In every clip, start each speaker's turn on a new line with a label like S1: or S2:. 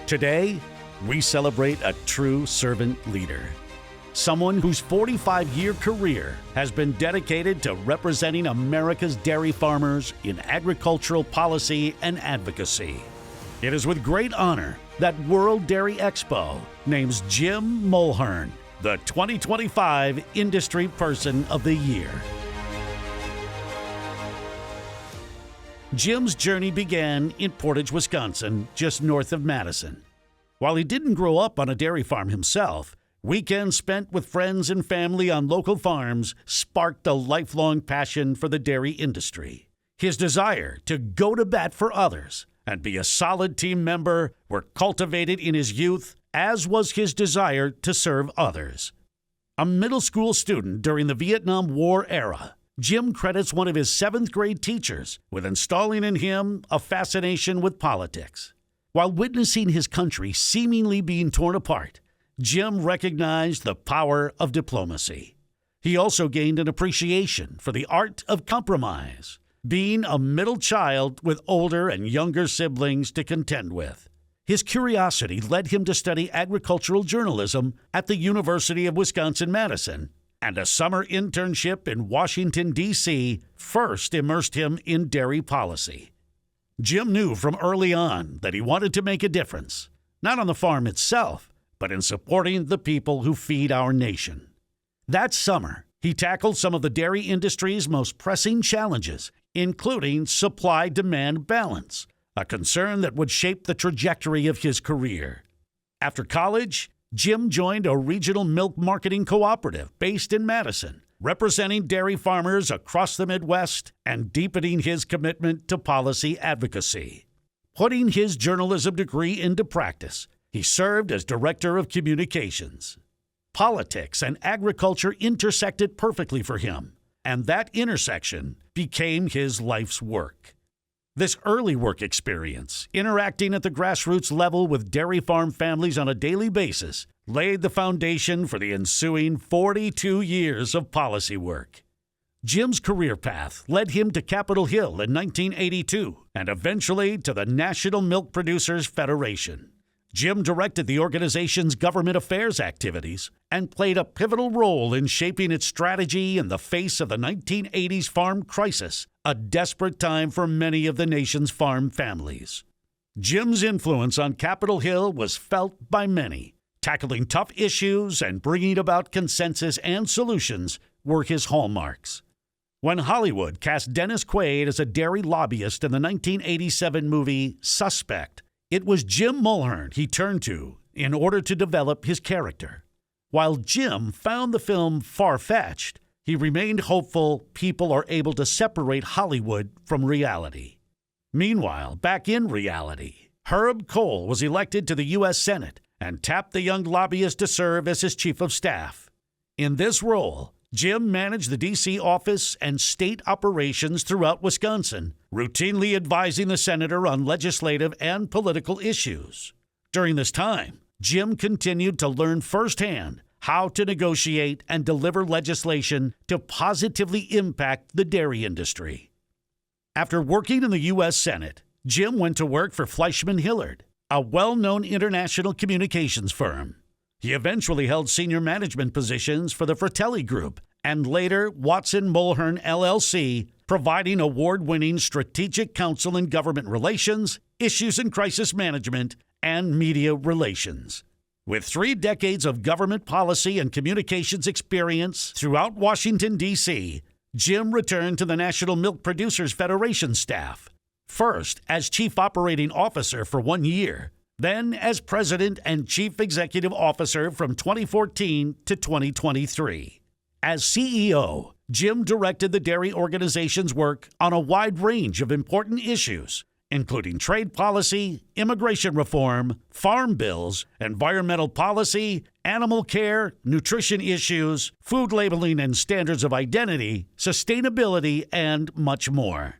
S1: Today, we celebrate a true servant leader. Someone whose 45-year career has been dedicated to representing America's dairy farmers in agricultural policy and advocacy. It is with great honor that World Dairy Expo names Jim Mulhern the 2025 Industry Person of the Year. Jim's journey began in Portage, Wisconsin, just north of Madison. While he didn't grow up on a dairy farm himself, weekends spent with friends and family on local farms sparked a lifelong passion for the dairy industry. His desire to go to bat for others and be a solid team member were cultivated in his youth, as was his desire to serve others. A middle school student during the Vietnam War era, Jim credits one of his 7th grade teachers with installing in him a fascination with politics. While witnessing his country seemingly being torn apart, Jim recognized the power of diplomacy. He also gained an appreciation for the art of compromise, being a middle child with older and younger siblings to contend with. His curiosity led him to study agricultural journalism at the University of Wisconsin-Madison, and a summer internship in Washington, D.C. first immersed him in dairy policy. Jim knew from early on that he wanted to make a difference, not on the farm itself, but in supporting the people who feed our nation. That summer, he tackled some of the dairy industry's most pressing challenges, including supply-demand balance, a concern that would shape the trajectory of his career. After college, Jim joined a regional milk marketing cooperative based in Madison, representing dairy farmers across the Midwest and deepening his commitment to policy advocacy. Putting his journalism degree into practice, he served as Director of Communications. Politics and agriculture intersected perfectly for him, and that intersection became his life's work. This early work experience, interacting at the grassroots level with dairy farm families on a daily basis, laid the foundation for the ensuing 42 years of policy work. Jim's career path led him to Capitol Hill in 1982 and eventually to the National Milk Producers Federation. Jim directed the organization's government affairs activities and played a pivotal role in shaping its strategy in the face of the 1980s farm crisis, a desperate time for many of the nation's farm families. Jim's influence on Capitol Hill was felt by many. Tackling tough issues and bringing about consensus and solutions were his hallmarks. When Hollywood cast Dennis Quaid as a dairy lobbyist in the 1987 movie Suspect, it was Jim Mulhern he turned to in order to develop his character. While Jim found the film far-fetched, he remained hopeful people are able to separate Hollywood from reality. Meanwhile, back in reality, Herb Kohl was elected to the U.S. Senate and tapped the young lobbyist to serve as his chief of staff. In this role, Jim managed the D.C. office and state operations throughout Wisconsin, routinely advising the senator on legislative and political issues. During this time, Jim continued to learn firsthand how to negotiate and deliver legislation to positively impact the dairy industry. After working in the U.S. Senate, Jim went to work for Fleischman Hillard, a well-known international communications firm. He eventually held senior management positions for the Fratelli Group and later Watson Mulhern LLC, providing award-winning strategic counsel in government relations, issues and crisis management, and media relations. With 3 decades of government policy and communications experience throughout Washington, D.C., Jim returned to the National Milk Producers Federation staff, first as Chief Operating Officer for 1 year, then as President and Chief Executive Officer from 2014 to 2023. As CEO, Jim directed the dairy organization's work on a wide range of important issues, including trade policy, immigration reform, farm bills, environmental policy, animal care, nutrition issues, food labeling and standards of identity, sustainability, and much more.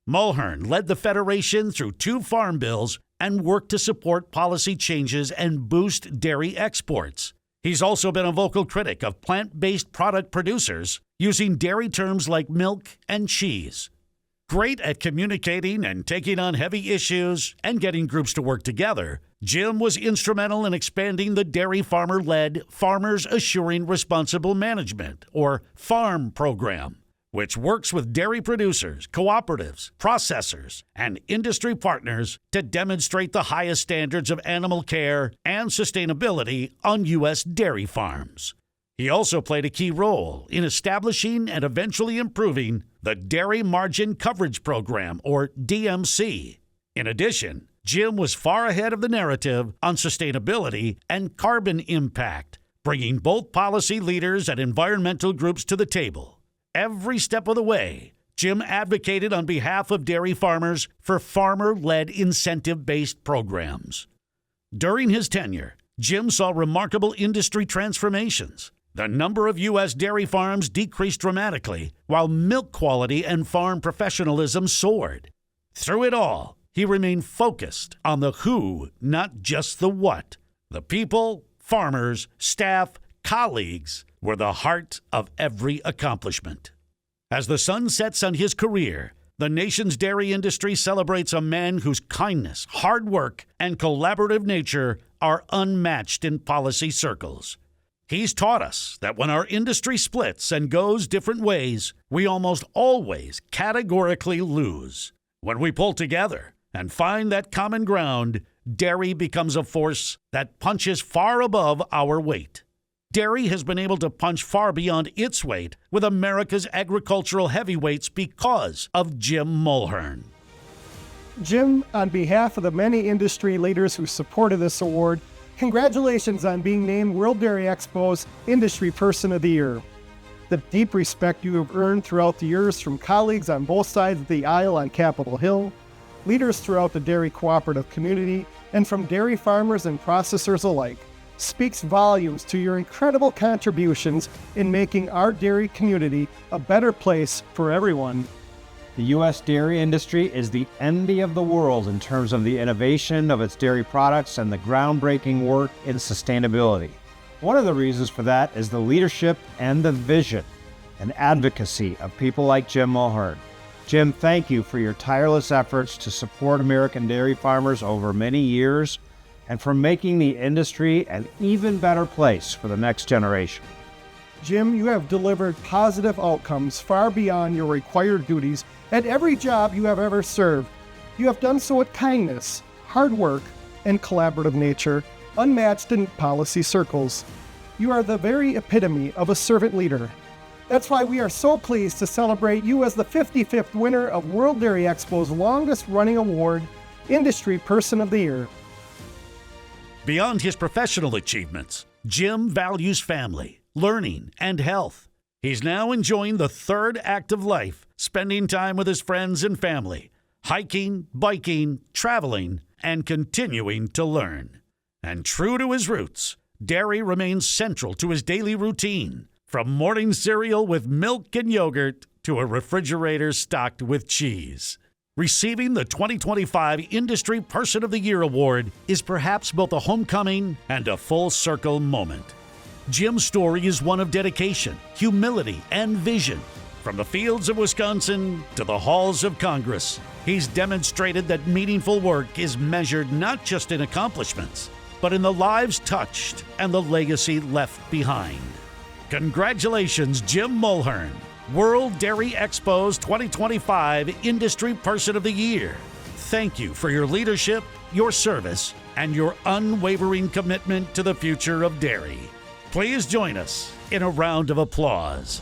S1: Mulhern led the Federation through 2 farm bills and worked to support policy changes and boost dairy exports. He's also been a vocal critic of plant-based product producers using dairy terms like milk and cheese. Great at communicating and taking on heavy issues and getting groups to work together, Jim was instrumental in expanding the dairy farmer-led Farmers Assuring Responsible Management, or FARM program, which works with dairy producers, cooperatives, processors, and industry partners to demonstrate the highest standards of animal care and sustainability on U.S. dairy farms. He also played a key role in establishing and eventually improving the Dairy Margin Coverage Program, or DMC. In addition, Jim was far ahead of the narrative on sustainability and carbon impact, bringing both policy leaders and environmental groups to the table. Every step of the way, Jim advocated on behalf of dairy farmers for farmer-led incentive-based programs. During his tenure, Jim saw remarkable industry transformations. The number of U.S. dairy farms decreased dramatically, while milk quality and farm professionalism soared. Through it all, he remained focused on the who, not just the what. The people, farmers, staff, colleagues were the heart of every accomplishment. As the sun sets on his career, the nation's dairy industry celebrates a man whose kindness, hard work, and collaborative nature are unmatched in policy circles. He's taught us that when our industry splits and goes different ways, we almost always categorically lose. When we pull together and find that common ground, dairy becomes a force that punches far above our weight. Dairy has been able to punch far beyond its weight with America's agricultural heavyweights because of Jim Mulhern.
S2: Jim, on behalf of the many industry leaders who supported this award, congratulations on being named World Dairy Expo's Industry Person of the Year. The deep respect you have earned throughout the years from colleagues on both sides of the aisle on Capitol Hill, leaders throughout the dairy cooperative community, and from dairy farmers and processors alike, speaks volumes to your incredible contributions in making our dairy community a better place for everyone.
S3: The U.S. dairy industry is the envy of the world in terms of the innovation of its dairy products and the groundbreaking work in sustainability. One of the reasons for that is the leadership and the vision and advocacy of people like Jim Mulhern. Jim, thank you for your tireless efforts to support American dairy farmers over many years and for making the industry an even better place for the next generation.
S2: Jim, you have delivered positive outcomes far beyond your required duties at every job you have ever served. You have done so with kindness, hard work, and collaborative nature, unmatched in policy circles. You are the very epitome of a servant leader. That's why we are so pleased to celebrate you as the 55th winner of World Dairy Expo's longest-running award, Industry Person of the Year.
S1: Beyond his professional achievements, Jim values family, learning, and health. He's now enjoying the third act of life, spending time with his friends and family, hiking, biking, traveling, and continuing to learn. And true to his roots, dairy remains central to his daily routine, from morning cereal with milk and yogurt to a refrigerator stocked with cheese. Receiving the 2025 Industry Person of the Year award is perhaps both a homecoming and a full-circle moment. Jim's story is one of dedication, humility, and vision. From the fields of Wisconsin to the halls of Congress, he's demonstrated that meaningful work is measured not just in accomplishments, but in the lives touched and the legacy left behind. Congratulations, Jim Mulhern, World Dairy Expo's 2025 Industry Person of the Year. Thank you for your leadership, your service, and your unwavering commitment to the future of dairy. Please join us in a round of applause.